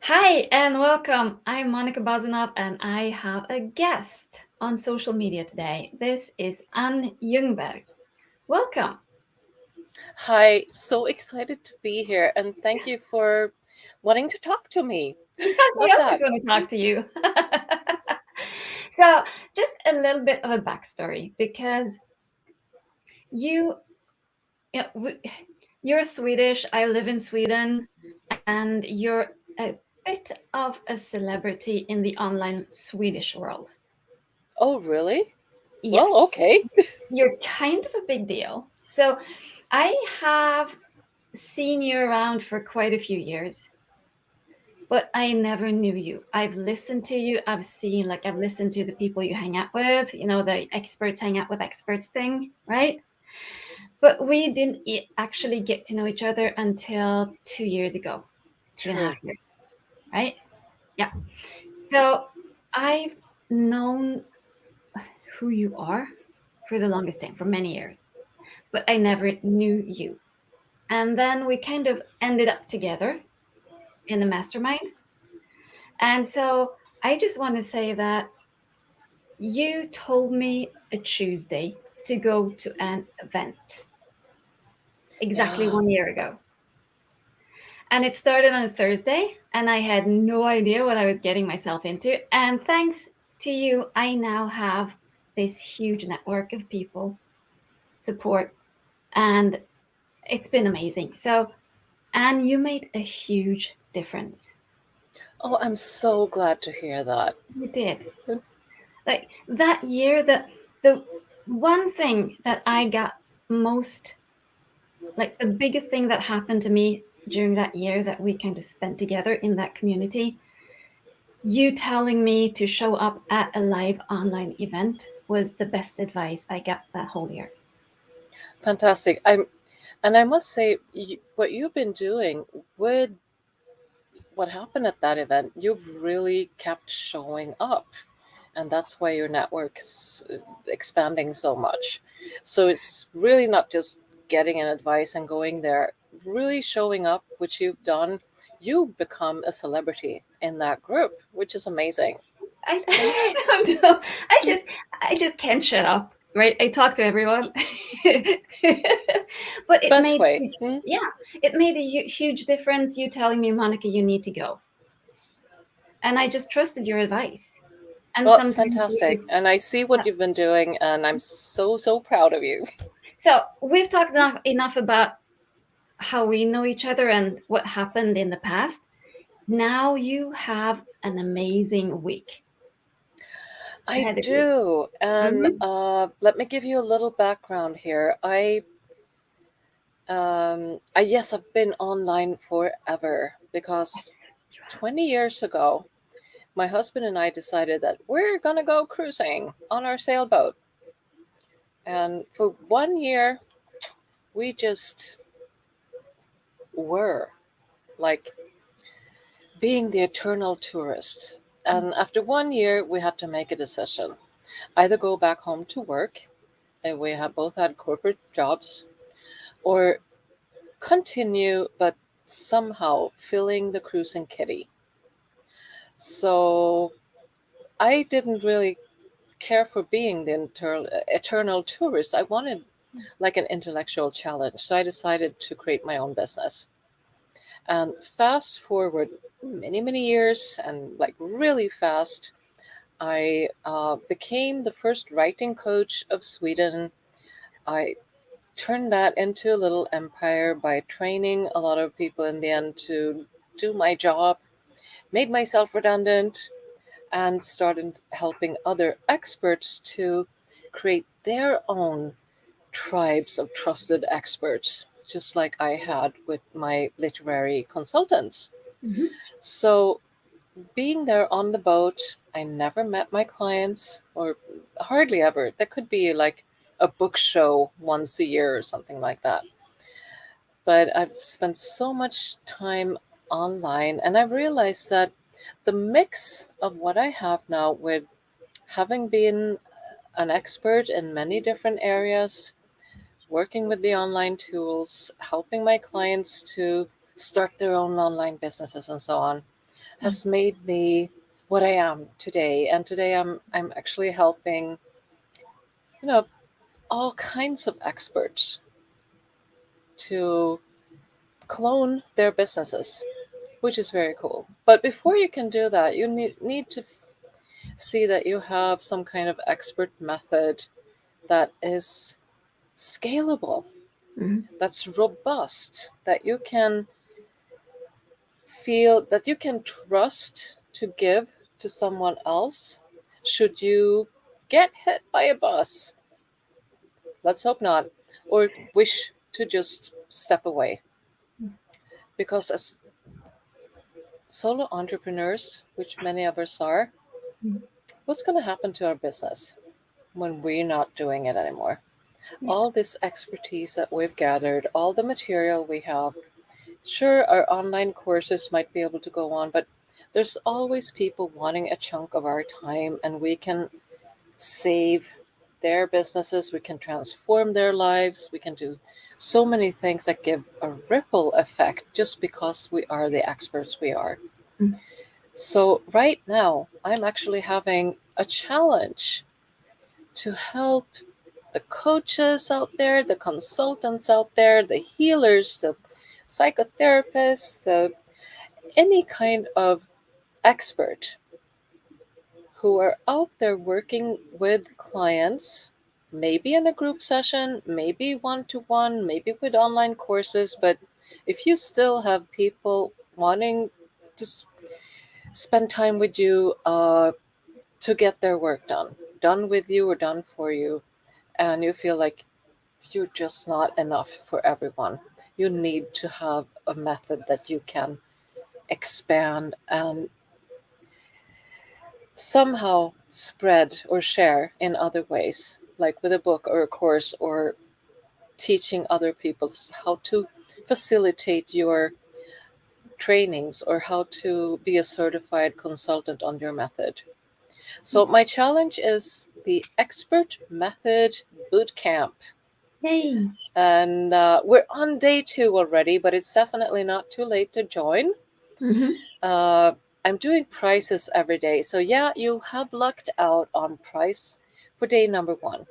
Hi and welcome. I'm Monica Bazanov and I have a guest on social media today. This is Ann Ljungberg. Welcome. Hi, so excited to be here and thank you for wanting to talk to me. Yes, Love I always that. want to talk to you. So, just a little bit of a backstory because you, you're Swedish. I live in Sweden, and you're a bit of a celebrity in the online Swedish world. Oh, really? Well, Yes, okay. you're kind of a big deal. So, I have seen you around for quite a few years, but I never knew you. I've listened to you. I've listened to the people you hang out with, the experts hang out with experts thing, right? But we didn't actually get to know each other until 2 years ago, two and a True. half years, right? Yeah. So I've known who you are for the longest time, for many years, but I never knew you. And then we kind of ended up together in a mastermind. And so I just want to say that you told me a Tuesday to go to an event exactly Yeah. 1 year ago. And it started on a Thursday, and I had no idea what I was getting myself into. And thanks to you, I now have this huge network of people, support, and it's been amazing. So, and you made a huge difference. Oh, I'm so glad to hear that. You did. Like that year, the one thing that I got most, like the biggest thing that happened to me during that year that we kind of spent together in that community, you telling me to show up at a live online event was the best advice I got that whole year. Fantastic. And I must say, what you've been doing with what happened at that event, you've really kept showing up. And that's why your network's expanding so much. So it's really not just getting an advice and going there, really showing up, which you've done. You become a celebrity in that group, which is amazing. I, I don't know. I just can't shut up, right? I talk to everyone, but it Best made way. Hmm? yeah, it made a huge difference. You telling me, Monica, you need to go, and I just trusted your advice. And Well, sometimes you fantastic. just And I see yeah. what you've been doing, and I'm so, so proud of you. So we've talked enough about how we know each other and what happened in the past. Now you have an amazing week I ahead of you. do. And Mhm. let me give you a little background here. Yes, I've been online forever because Yes, you have. 20 years ago, my husband and I decided that we're going to go cruising on our sailboat. And for 1 year, we just were like being the eternal tourists. And after 1 year, we had to make a decision either go back home to work, and we have both had corporate jobs, or continue, but somehow filling the cruising kitty. So I didn't really care for being the eternal tourist. I wanted like an intellectual challenge. So I decided to create my own business. And fast forward many, many years and like really fast, I became the first writing coach of Sweden. I turned that into a little empire by training a lot of people in the end to do my job, made myself redundant, and started helping other experts to create their own tribes of trusted experts, just like I had with my literary consultants. Mhm. So, being there on the boat, I never met my clients, or hardly ever. There could be like a book show once a year or something like that. But I've spent so much time online, and I realized that the mix of what I have now, with having been an expert in many different areas, working with the online tools, helping my clients to start their own online businesses and so on, has made me what I am today. And today I'm actually helping, you know, all kinds of experts to clone their businesses, which is very cool. But before you can do that, you need to see that you have some kind of expert method that is scalable, Mhm. that's robust, that you can feel that you can trust to give to someone else should you get hit by a bus. Let's hope not, or wish to just step away. Because as solo entrepreneurs, which many of us are, Mhm. what's going to happen to our business when we're not doing it anymore? Yeah. All this expertise that we've gathered, all the material we have, sure, our online courses might be able to go on, but there's always people wanting a chunk of our time, and we can save their businesses, we can transform their lives, we can do so many things that give a ripple effect just because we are the experts we are. Mm. So, right now, I'm actually having a challenge to help the coaches out there, the consultants out there, the healers, the psychotherapists, the any kind of expert who are out there working with clients, maybe in a group session, maybe one to one, maybe with online courses. But if you still have people wanting to spend time with you to get their work done with you or done for you, and you feel like you're just not enough for everyone, you need to have a method that you can expand and somehow spread or share in other ways, like with a book or a course, or teaching other people how to facilitate your trainings or how to be a certified consultant on your method. So, my challenge is the Expert Method Bootcamp. Yay. And we're on day 2 already, but it's definitely not too late to join. Hmm. Uh, I'm doing prices every day. So, yeah, you have lucked out on price for day number 1.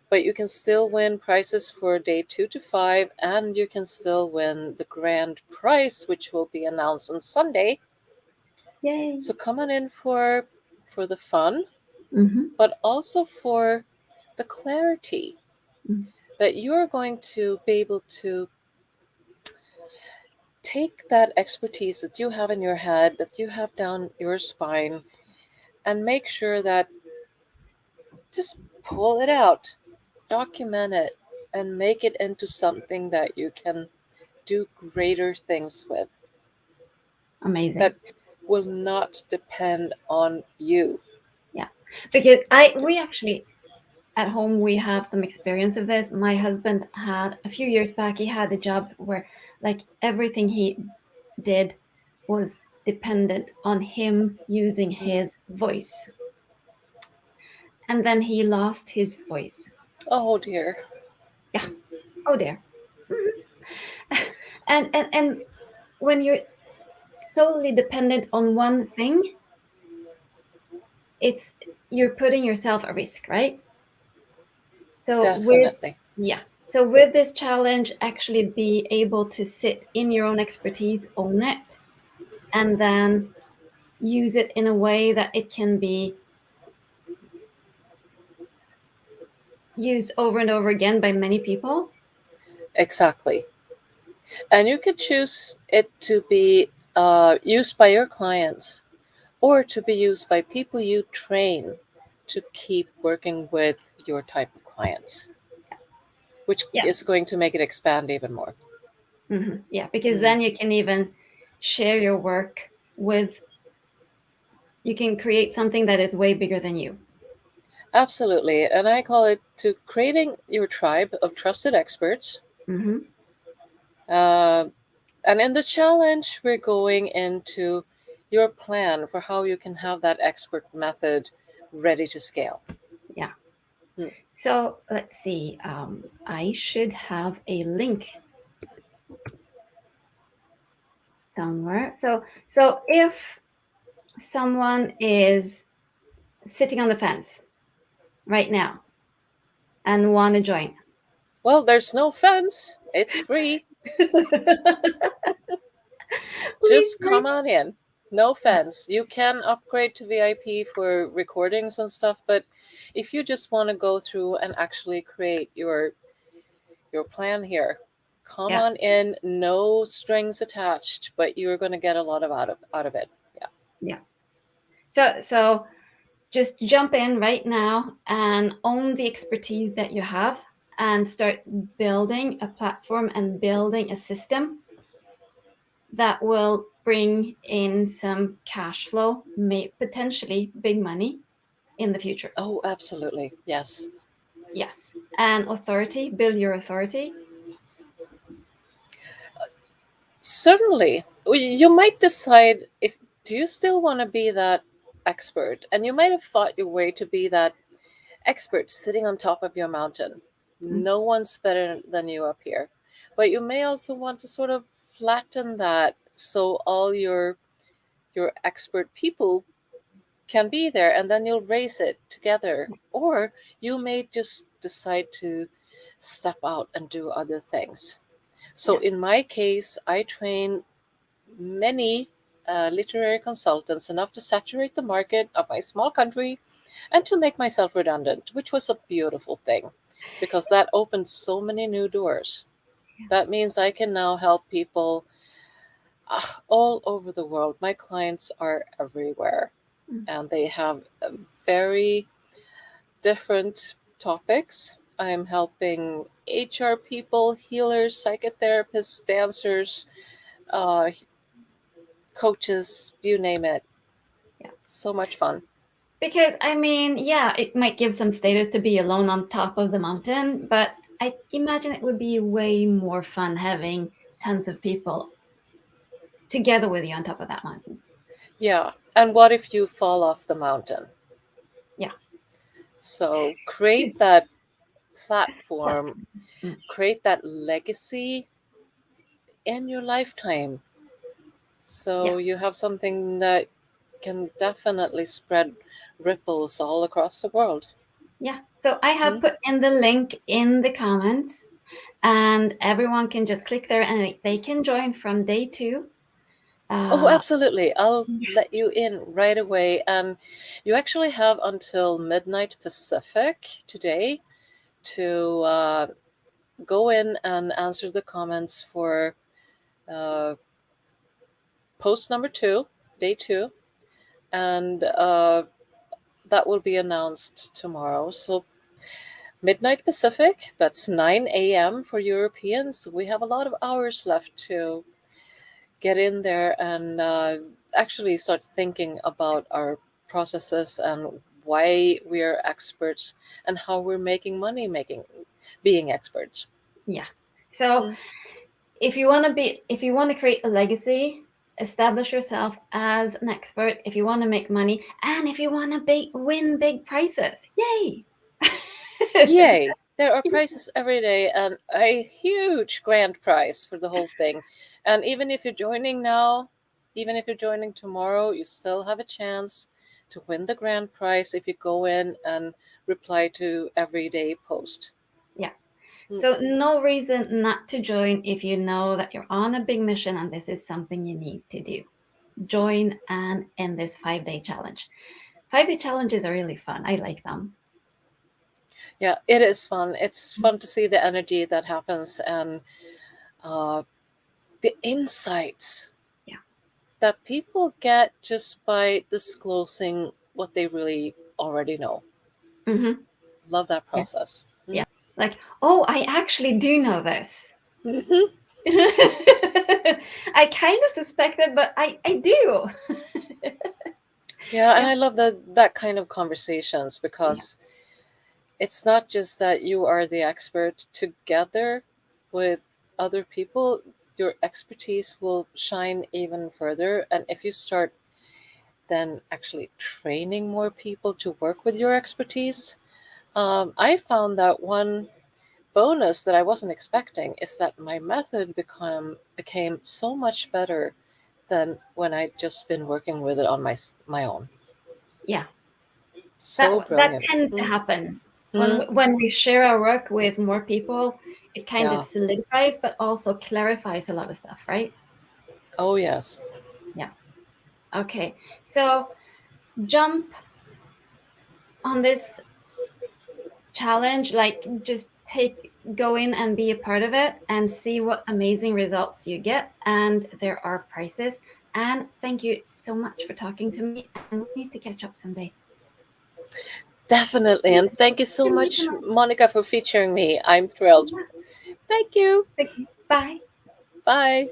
But you can still win prizes for day 2 to 5, and you can still win the grand prize, which will be announced on Sunday. Yay. So, come on in for the fun, Hmm. but also for the clarity that you're going to be able to take that expertise that you have in your head, that you have down your spine, and make sure that just pull it out, document it, and make it into something that you can do greater things with, Amazing. that will not depend on you. Yeah. Because we actually at home we have some experience of this. My husband had a few years back, he had a job where like everything he did was dependent on him using Mm. his voice. And then he lost his voice. Oh dear. Yeah. Oh dear. Mhm. And when you're solely dependent on one thing, it's you're putting yourself at risk, right? So with Definitely. yeah, so with this challenge, actually be able to sit in your own expertise, own it, and then use it in a way that it can be used over and over again by many people. Exactly. And you could choose it to be used by your clients or to be used by people you train to keep working with your type of clients, which Yeah. is going to make it expand even more. Yeah, because Mm. then you can even share your work with, you can create something that is way bigger than you. Absolutely. And I call it to creating your tribe of trusted experts. Hmm. Uh, and in the challenge, we're going into your plan for how you can have that expert method ready to scale. Yeah. Hmm. So let's see. I should have a link somewhere. So if someone is sitting on the fence right now and want to join? Well, there's no fence. It's free. Please, Just right? come on in. No fence. You can upgrade to VIP for recordings and stuff, but if you just want to go through and actually create your plan here, come Yeah, on in. No strings attached, but you're going to get a lot of out of it. Yeah. yeah. So just jump in right now and own the expertise that you have and start building a platform and building a system that will bring in some cash flow, may potentially big money in the future. Oh, absolutely. Yes. Yes. And authority, build your authority. Certainly. You might decide if do you still want to be that expert, and you might have fought your way to be that expert sitting on top of your mountain. Mm, No one's better than you up here. But you may also want to sort of flatten that so all your expert people can be there, and then you'll race it together. Or you may just decide to step out and do other things. So yeah. in my case, I train many literary consultants, enough to saturate the market of my small country and to make myself redundant, which was a beautiful thing because that opened so many new doors. That means I can now help people all over the world. My clients are everywhere Mm, and they have very different topics. I'm helping HR people, healers, psychotherapists, dancers, uh, coaches, you name it. yeah. So much fun. Because I mean, yeah, it might give some status to be alone on top of the mountain, but I imagine it would be way more fun having tons of people together with you on top of that mountain. Yeah. And what if you fall off the mountain? Yeah. So create that platform, Platform. Mm, create that legacy in your lifetime. yeah. So you have something that can definitely spread ripples all across the world. Yeah. So I have Hmm? put in the link in the comments, and everyone can just click there and they can join from day two. Oh, Uh, absolutely. I'll let you in right away. And you actually have until midnight Pacific today to go in and answer the comments for uh, post number 2, day 2. And that will be announced tomorrow. So, midnight Pacific, that's 9 a.m. for Europeans. We have a lot of hours left to get in there and actually start thinking about our processes and why we are experts and how we're making money making being experts. yeah. So Hmm. if you want to create a legacy, establish yourself as an expert. If you want to make money, and if you want to win big prizes, yay! Yay! There are prizes every day and a huge grand prize for the whole thing. And even if you're joining now, even if you're joining tomorrow, you still have a chance to win the grand prize if you go in and reply to everyday post. Yeah. Hmm. So no reason not to join if you know that you're on a big mission and this is something you need to do. Join and end this 5-day challenge. 5-day challenges are really fun. I like them. Yeah, it is fun. It's fun to see the energy that happens and uh, the insights Yeah. that people get just by disclosing what they really already know. Mm-hmm. Love that Yeah. process. Yeah. Like, oh, I actually do know this. Mhm. I kind of suspected, but I do. Yeah, and Yeah. I love that kind of conversations Yeah. because it's not just that you are the expert together with other people, your expertise will shine even further. And if you start then actually training more people to work with your expertise, I found that one bonus that I wasn't expecting is that my method became so much better than when I just been working with it on my own. Yeah, So that brilliant. tends to happen when Mm. when we share our work with more people. It kind of Yeah. solidifies, but also clarifies a lot of stuff, right? Oh yes. Yeah. Okay. So jump on this challenge, like just go in and be a part of it and see what amazing results you get. And there are prizes. And thank you so much for talking to me. And we need to catch up someday. Definitely. And thank you so Thank you so much, much. Monica, for featuring me. I'm thrilled. Yeah. Thank you. Thank you. Bye. Bye.